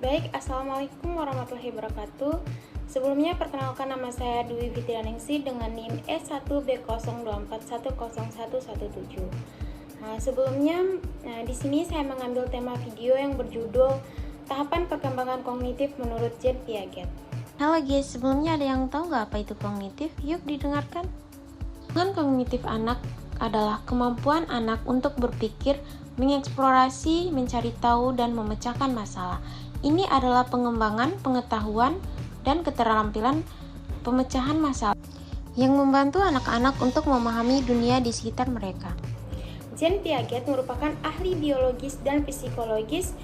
Baik, Assalamualaikum warahmatullahi wabarakatuh. Sebelumnya perkenalkan nama saya Dwi Fitrianingsih dengan NIM E1B02410117. Di sini saya mengambil tema video yang berjudul Tahapan Perkembangan Kognitif menurut Jean Piaget. Halo guys, sebelumnya ada yang tahu nggak apa itu kognitif? Yuk didengarkan. Perkembangan kognitif anak adalah kemampuan anak untuk berpikir, mengeksplorasi, mencari tahu, dan memecahkan masalah. Ini adalah pengembangan pengetahuan dan keterampilan pemecahan masalah yang membantu anak-anak untuk memahami dunia di sekitar mereka. Jean Piaget merupakan ahli biologis dan psikologis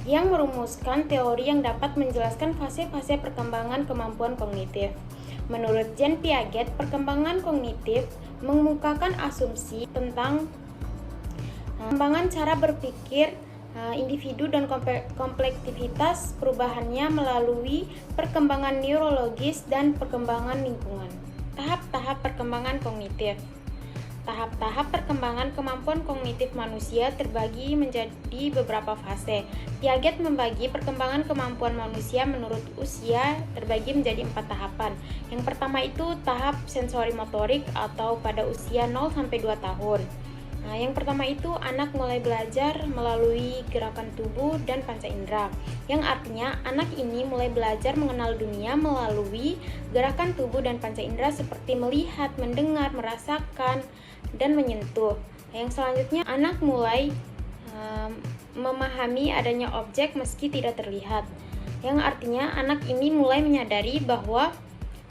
yang merumuskan teori yang dapat menjelaskan fase-fase perkembangan kemampuan kognitif. Menurut Jean Piaget, perkembangan kognitif mengemukakan asumsi tentang perkembangan cara berpikir individu dan komplektivitas perubahannya melalui perkembangan neurologis dan perkembangan lingkungan. Tahap-tahap perkembangan kognitif. Tahap-tahap perkembangan kemampuan kognitif manusia terbagi menjadi beberapa fase. Piaget membagi perkembangan kemampuan manusia menurut usia terbagi menjadi 4 tahapan. Yang pertama itu tahap sensori motorik atau pada usia 0-2 tahun. Yang pertama itu anak mulai belajar melalui gerakan tubuh dan panca indera, yang artinya anak ini mulai belajar mengenal dunia melalui gerakan tubuh dan panca indera seperti melihat, mendengar, merasakan, dan menyentuh. Yang selanjutnya anak mulai memahami adanya objek meski tidak terlihat, yang artinya anak ini mulai menyadari bahwa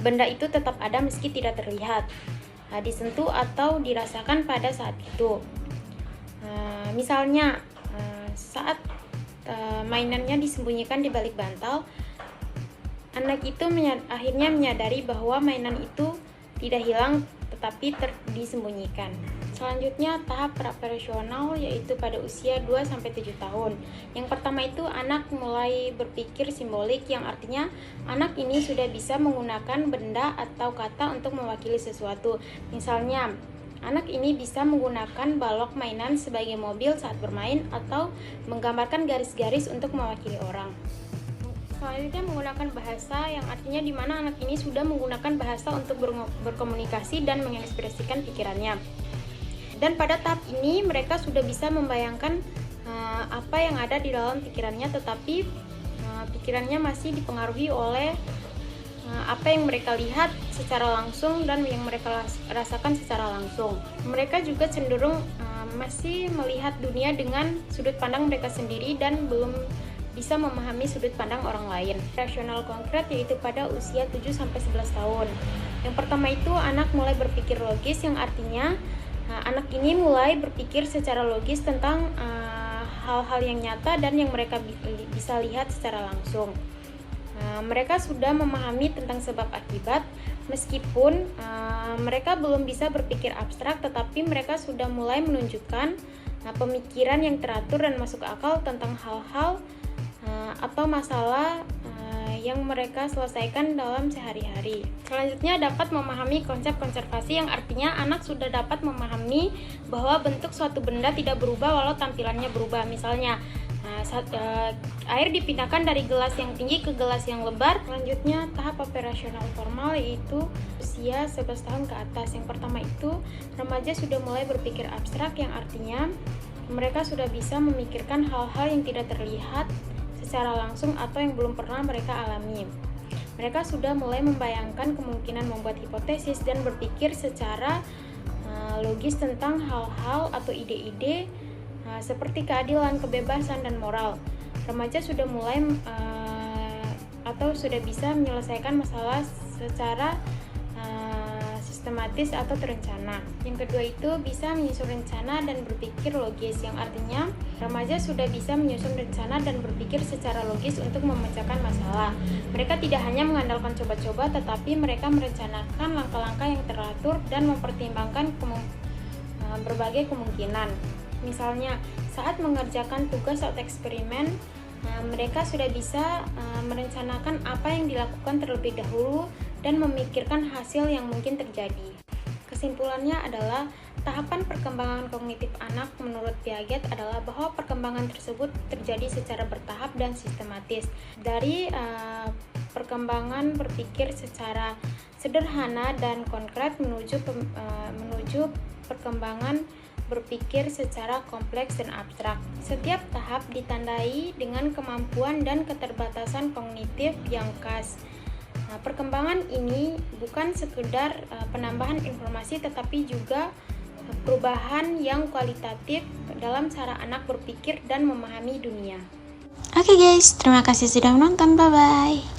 benda itu tetap ada meski tidak terlihat, disentuh atau dirasakan pada saat itu. Misalnya saat mainannya disembunyikan di balik bantal, anak itu akhirnya menyadari bahwa mainan itu tidak hilang tetapi disembunyikan. Selanjutnya tahap pra-operasional yaitu pada usia 2-7 tahun. Yang pertama itu anak mulai berpikir simbolik, yang artinya anak ini sudah bisa menggunakan benda atau kata untuk mewakili sesuatu. Misalnya, anak ini bisa menggunakan balok mainan sebagai mobil saat bermain atau menggambarkan garis-garis untuk mewakili orang. Selanjutnya menggunakan bahasa, yang artinya di mana anak ini sudah menggunakan bahasa untuk berkomunikasi dan mengekspresikan pikirannya. Dan pada tahap ini mereka sudah bisa membayangkan apa yang ada di dalam pikirannya, tetapi pikirannya masih dipengaruhi oleh apa yang mereka lihat secara langsung dan yang mereka rasakan secara langsung. Mereka juga cenderung masih melihat dunia dengan sudut pandang mereka sendiri dan belum bisa memahami sudut pandang orang lain. Rasional konkret yaitu pada usia 7-11 tahun. Yang pertama itu anak mulai berpikir logis, yang artinya anak ini mulai berpikir secara logis tentang hal-hal yang nyata dan yang mereka bisa lihat secara langsung. Mereka sudah memahami tentang sebab akibat, meskipun mereka belum bisa berpikir abstrak, tetapi mereka sudah mulai menunjukkan pemikiran yang teratur dan masuk akal tentang hal-hal atau masalah yang mereka selesaikan dalam sehari-hari. Selanjutnya dapat memahami konsep konservasi, yang artinya anak sudah dapat memahami bahwa bentuk suatu benda tidak berubah walau tampilannya berubah. Misalnya air dipindahkan dari gelas yang tinggi ke gelas yang lebar. Selanjutnya tahap operasional formal yaitu usia 11 tahun ke atas. Yang pertama itu remaja sudah mulai berpikir abstrak, yang artinya mereka sudah bisa memikirkan hal-hal yang tidak terlihat secara langsung atau yang belum pernah mereka alami. Mereka sudah mulai membayangkan kemungkinan membuat hipotesis dan berpikir secara logis tentang hal-hal atau ide-ide seperti keadilan, kebebasan, dan moral. Remaja sudah mulai atau sudah bisa menyelesaikan masalah secara sistematis atau terencana. Yang kedua itu bisa menyusun rencana dan berpikir logis, yang artinya remaja sudah bisa menyusun rencana dan berpikir secara logis untuk memecahkan masalah. Mereka tidak hanya mengandalkan coba-coba, tetapi mereka merencanakan langkah-langkah yang teratur dan mempertimbangkan berbagai kemungkinan. Misalnya, saat mengerjakan tugas atau eksperimen, mereka sudah bisa merencanakan apa yang dilakukan terlebih dahulu dan memikirkan hasil yang mungkin terjadi. kesimpulannya adalah tahapan perkembangan kognitif anak menurut Piaget adalah bahwa perkembangan tersebut terjadi secara bertahap dan sistematis. Dari perkembangan berpikir secara sederhana dan konkret menuju perkembangan berpikir secara kompleks dan abstrak. Setiap tahap ditandai dengan kemampuan dan keterbatasan kognitif yang khas. Nah, perkembangan ini bukan sekedar penambahan informasi tetapi juga perubahan yang kualitatif dalam cara anak berpikir dan memahami dunia. Oke guys, terima kasih sudah menonton. Bye-bye.